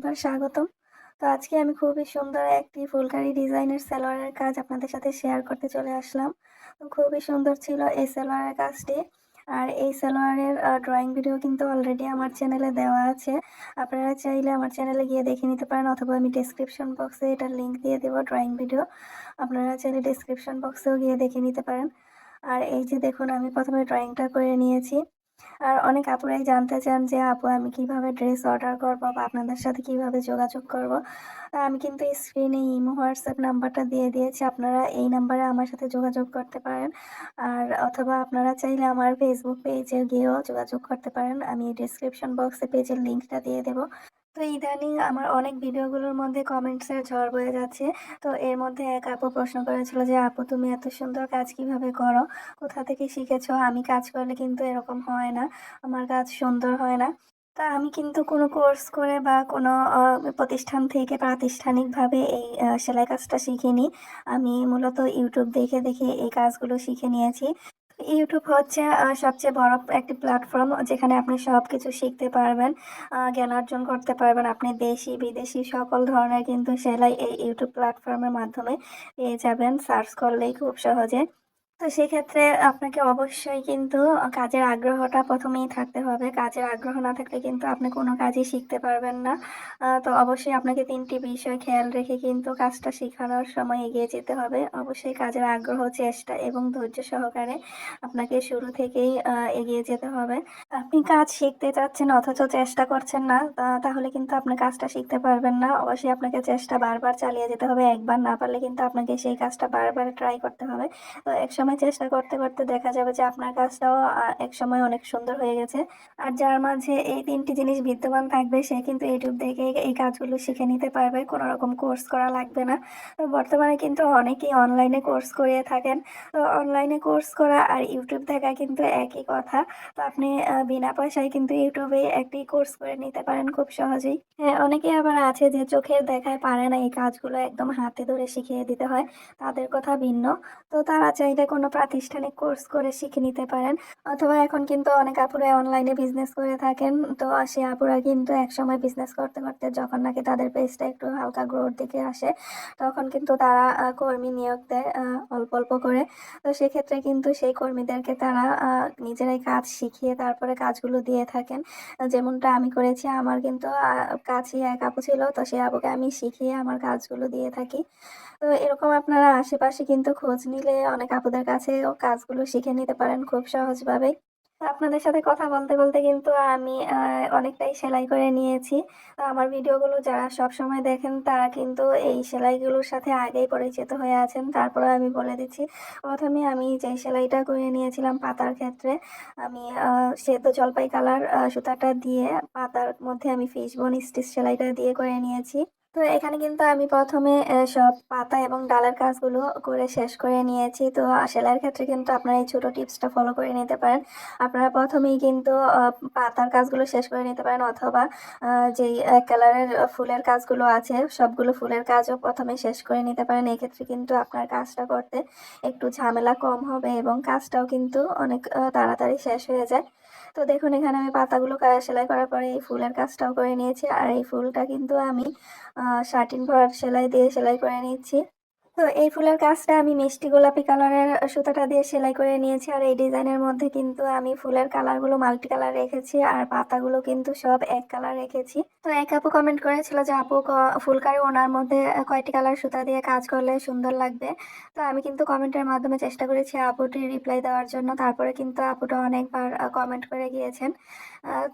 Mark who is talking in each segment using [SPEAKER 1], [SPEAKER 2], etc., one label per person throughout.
[SPEAKER 1] অনেকবার স্বাগতম। তো আজকে আমি খুবই সুন্দর একটি ফুলকারি ডিজাইনের সালোয়ারের কাজ আপনাদের সাথে শেয়ার করতে চলে আসলাম। তো খুবই সুন্দর ছিল এই সালোয়ারের কাজটি। আর এই সালোয়ারের ড্রয়িং ভিডিও কিন্তু অলরেডি আমার চ্যানেলে দেওয়া আছে। আপনারা চাইলে আমার চ্যানেলে গিয়ে দেখে নিতে পারেন, অথবা আমি ডেসক্রিপশন বক্সে এটার লিংক দিয়ে দেবো ড্রয়িং ভিডিও। আপনারা চাইলে ডেসক্রিপশন বক্সেও গিয়ে দেখে নিতে পারেন। আর এই যে দেখুন, আমি প্রথমে ড্রয়িংটা করে নিয়েছি। আর অনেক আপুরাই জানতে চান যে আপু আমি কিভাবে ড্রেস অর্ডার করব বা আপনাদের সাথে কিভাবে যোগাযোগ করব। আমি কিন্তু স্ক্রিনে ইমো হোয়াটসঅ্যাপ নাম্বারটা দিয়ে দিয়েছি, আপনারা এই নাম্বারে আমার সাথে যোগাযোগ করতে পারেন। আর অথবা আপনারা চাইলে আমার ফেসবুক পেজে গিয়েও যোগাযোগ করতে পারেন, আমি ডিসক্রিপশন বক্সে পেজের লিঙ্কটা দিয়ে দেবো। তো ইদানিং আমার অনেক ভিডিওগুলোর মধ্যে কমেন্টসের ঝড় বয়ে যাচ্ছে। তো এর মধ্যে এক আপু প্রশ্ন করেছিল যে আপু তুমি এত সুন্দর কাজ কিভাবে করো, কোথা থেকে শিখেছো? আমি কাজ করলে কিন্তু এরকম হয় না, আমার কাজ সুন্দর হয় না। তা আমি কিন্তু কোনো কোর্স করে বা কোনো প্রতিষ্ঠান থেকে প্রাতিষ্ঠানিকভাবে এই সেলাই কাজটা শিখিনি। আমি মূলত ইউটিউব দেখে দেখে এই কাজগুলো শিখে নিয়েছি। ইউটিউব হচ্ছে সবচেয়ে বড় একটি প্ল্যাটফর্ম, যেখানে আপনি সবকিছু শিখতে পারবেন, জ্ঞান অর্জন করতে পারবেন। আপনি দেশি বিদেশি সকল ধরনের কিন্তু সেলাই এই ইউটিউব প্ল্যাটফর্মের মাধ্যমে পেয়ে যাবেন, সার্চ করলেই খুব সহজে। তো সেক্ষেত্রে আপনাকে অবশ্যই কিন্তু কাজের আগ্রহটা প্রথমেই থাকতে হবে। কাজের আগ্রহ না থাকলে কিন্তু আপনি কোনো কাজই শিখতে পারবেন না। তো অবশ্যই আপনাকে ৩ টি বিষয় খেয়াল রেখে কিন্তু কাজটা শিখানোর সময় এগিয়ে যেতে হবে। অবশ্যই কাজের আগ্রহ, চেষ্টা এবং ধৈর্য সহকারে আপনাকে শুরু থেকেই এগিয়ে যেতে হবে। আপনি কাজ শিখতে চাচ্ছেন অথচ চেষ্টা করছেন না, তাহলে কিন্তু আপনি কাজটা শিখতে পারবেন না। অবশ্যই আপনাকে চেষ্টা বারবার চালিয়ে যেতে হবে। একবার না পারলে কিন্তু আপনাকে সেই কাজটা বারবার ট্রাই করতে হবে। তো একসময় চেষ্টা করতে করতে দেখা যাবে যে আপনার কাজটাও একসময় অনেক সুন্দর হয়ে গেছে। আর যার মাঝে এই ৩ টি জিনিস বিদ্যমান থাকবে সে কিন্তু ইউটিউব দেখে এই কাজগুলো শিখে নিতে পারবে। কোনো রকম কোর্স করা লাগবে না। তো বর্তমানে কিন্তু অনেকেই অনলাইনে কোর্স করিয়ে থাকেন। তো অনলাইনে কোর্স করা আর ইউটিউব দেখা কিন্তু একই কথা। তো আপনি বিনা পয়সায় কিন্তু ইউটিউবে একটি কোর্স করে নিতে পারেন খুব সহজেই। হ্যাঁ, অনেকেই আবার আছে যে চোখের দেখায় পারে না এই কাজগুলো একদম হাতে ধরে শিখিয়ে দিতে হয়। তাদের কথা ভিন্ন। তো তারা চাইলে কোনো প্রাতিষ্ঠানিক কোর্স করে শিখে নিতে পারেন। অথবা এখন কিন্তু অনেক আপুরাই অনলাইনে বিজনেস করে থাকেন। তো সে আপুরা কিন্তু একসময় বিজনেস করতে করতে যখন নাকি তাদের পেজটা একটু হালকা গ্রোথ দিকে আসে, তখন কিন্তু তারা কর্মী নিয়োগ দেয় অল্প অল্প করে। তো সেক্ষেত্রে কিন্তু সেই কর্মীদেরকে তারা নিজেরাই কাজ শিখিয়ে তারপরে কাজগুলো দিয়ে থাকেন। যেমনটা আমি করেছি, আমার কিন্তু কাছেই এক আপু ছিল, তো সেই আপুকে আমি শিখিয়ে আমার কাজগুলো দিয়ে থাকি। তো এরকম আপনারা আশেপাশে কিন্তু খোঁজ নিলে অনেক আপুদের কাছেও কাজগুলো শিখে নিতে পারেন খুব সহজভাবেই। তো আপনাদের সাথে কথা বলতে বলতে কিন্তু আমি অনেকটাই সেলাই করে নিয়েছি। তো আমার ভিডিওগুলো যারা সবসময় দেখেন তারা কিন্তু এই সেলাইগুলোর সাথে আগেই পরিচিত হয়ে আছেন। তারপরেও আমি বলে দিচ্ছি। ১ম এ আমি যে সেলাইটা করে নিয়েছিলাম পাতার ক্ষেত্রে, আমি সেতো জলপাই কালার সুতাটা দিয়ে পাতার মধ্যে আমি ফিশবোন স্টিচ সেলাইটা দিয়ে করে নিয়েছি। তো এখানে কিন্তু আমি ১ম এ সব পাতা এবং ডালের কাজগুলো করে শেষ করে নিয়েছি। তো সেলাইয়ের ক্ষেত্রে কিন্তু আপনারা এই ছোট টিপসটা ফলো করে নিতে পারেন। আপনারা ১ম এই কিন্তু পাতার কাজগুলো শেষ করে নিতে পারেন, অথবা যেই এক কালারের ফুলের কাজগুলো আছে সবগুলো ফুলের কাজও ১ম এ শেষ করে নিতে পারেন। এক্ষেত্রে কিন্তু আপনার কাজটা করতে একটু ঝামেলা কম হবে এবং কাজটাও কিন্তু অনেক তাড়াতাড়ি শেষ হয়ে যায়। তো দেখুন, এখানে আমি পাতাগুলো সেলাই করার পরে এই ফুলের কাজটাও করে নিয়েছি। আর এই ফুলটা কিন্তু আমি শার্টিন ভরাট সেলাই দিয়ে সেলাই করে নিচ্ছি। তো এই ফুলের কাজটা আমি মিষ্টি গোলাপি কালারের সুতাটা দিয়ে সেলাই করে নিয়েছি। আর এই ডিজাইনের মধ্যে কিন্তু আমি ফুলের কালারগুলো মাল্টি কালার রেখেছি আর পাতাগুলো কিন্তু সব এক কালার রেখেছি। তো এক আপু কমেন্ট করেছিল যে আপু ফুলকারি ওনার মধ্যে কয়টি কালার সুতা দিয়ে কাজ করলে সুন্দর লাগবে। তো আমি কিন্তু কমেন্টের মাধ্যমে চেষ্টা করেছি আপুটি রিপ্লাই দেওয়ার জন্য। তারপরে কিন্তু আপুটা অনেকবার কমেন্ট করে গিয়েছেন।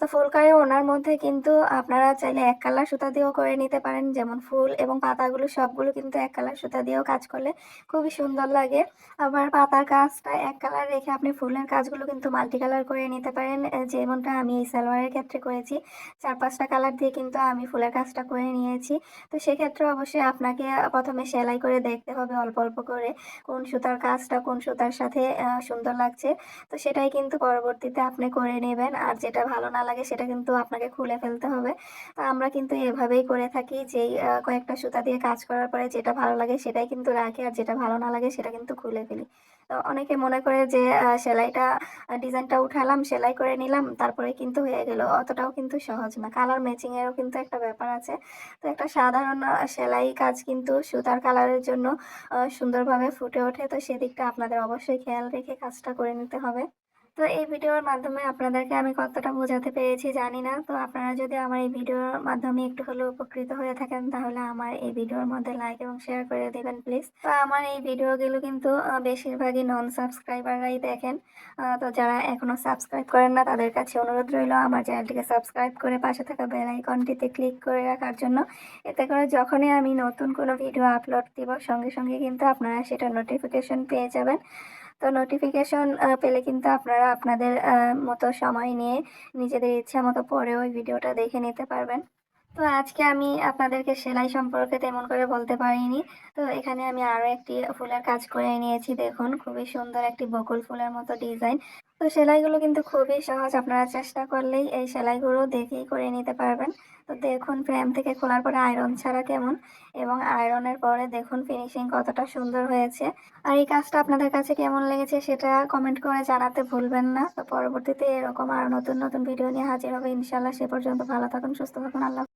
[SPEAKER 1] তো ফুলকারি ওনার মধ্যে কিন্তু আপনারা চাইলে এক কালার সুতা দিয়েও করে নিতে পারেন, যেমন ফুল এবং পাতাগুলো সবগুলো কিন্তু এক কালার সুতা দিয়েও কাজ করলে খুবই সুন্দর লাগে। আবার পাতার কাজটা এক কালার রেখে আপনি ফুলের কাজগুলো কিন্তু মাল্টি কালার করে নিতে পারেন, যেমনটা আমি এই সালোয়ারের ক্ষেত্রে করেছি। ৪-৫টা কালার দিয়ে কিন্তু আমি ফুলের কাজটা করে নিয়েছি। তো সেক্ষেত্রে অবশ্যই আপনাকে ১ম এ সেলাই করে দেখতে হবে অল্প অল্প করে, কোন সুতার কাজটা কোন সুতার সাথে সুন্দর লাগছে। তো সেটাই কিন্তু পরবর্তীতে আপনি করে নেবেন। আর যেটা ভালো না লাগে সেটা কিন্তু আপনাকে খুলে ফেলতে হবে। তো আমরা কিন্তু এভাবেই করে থাকি, যেই কয়েকটা সুতা দিয়ে কাজ করার পরে যেটা ভালো লাগে সেটাই কিন্তু রাখি, আর যেটা ভালো না লাগে সেটা কিন্তু খুলে ফেলি। তো অনেকে মনে করে যে সেলাইটা ডিজাইনটা উঠালাম, সেলাই করে নিলাম, তারপরে কিন্তু হয়ে গেল। অতটাও কিন্তু সহজ না। কালার ম্যাচিং এরও কিন্তু একটা ব্যাপার আছে। তো একটা সাধারণ সেলাই কাজ কিন্তু সুতার কালারের জন্য সুন্দরভাবে ফুটে ওঠে। তো সেদিকটা আপনাদের অবশ্যই খেয়াল রেখে কাজটা করে নিতে হবে। তো এই ভিডিওর মাধ্যমে আপনাদেরকে আমি কতটা বোঝাতে পেরেছি জানি না। তো আপনারা যদি আমার এই ভিডিওর মাধ্যমে একটু হলেও উপকৃত হয়ে থাকেন, তাহলে আমার এই ভিডিওর মধ্যে লাইক এবং শেয়ার করে দিবেন প্লিজ। তো আমার এই ভিডিওগুলো কিন্তু বেশিরভাগই নন সাবস্ক্রাইবাররাই দেখেন। তো যারা এখনো সাবস্ক্রাইব করেন না, তাদের কাছে অনুরোধ রইল আমার চ্যানেলটিকে সাবস্ক্রাইব করে পাশে থাকা বেল আইকনটিতে ক্লিক করে রাখার জন্য। এতে করে যখনই আমি নতুন কোনো ভিডিও আপলোড দিব, সঙ্গে সঙ্গে কিন্তু আপনারা সেটা নোটিফিকেশন পেয়ে যাবেন। তো নোটিফিকেশন পেলে কিন্তু আপনারা আপনাদের মতো সময় নিয়ে নিজেদের ইচ্ছা মতো পরে ওই ভিডিওটা দেখে নিতে পারবেন। তো আজকে আমি আপনাদেরকে সেলাই সম্পর্কে তেমন করে বলতে পারিনি। তো এখানে আমি আরো একটি ফুলের কাজ করে নিয়েছি। দেখুন, খুবই সুন্দর একটি বকুল ফুলের মতো ডিজাইন। তো সেলাইগুলো কিন্তু খুবই সহজ। আপনারা চেষ্টা করলেই এই সেলাইগুলো দেখেই করে নিতে পারবেন। তো দেখুন, ফ্রেম থেকে খোলার পরে আয়রন ছাড়া কেমন, এবং আয়রনের পরে দেখুন ফিনিশিং কতটা সুন্দর হয়েছে। আর এই কাজটা আপনাদের কাছে কেমন লেগেছে সেটা কমেন্ট করে জানাতে ভুলবেন না। তো পরবর্তীতে এরকম আরো নতুন নতুন ভিডিও নিয়ে হাজির হবে ইনশাল্লাহ। সে পর্যন্ত ভালো থাকুন, সুস্থ থাকুন। আল্লাহ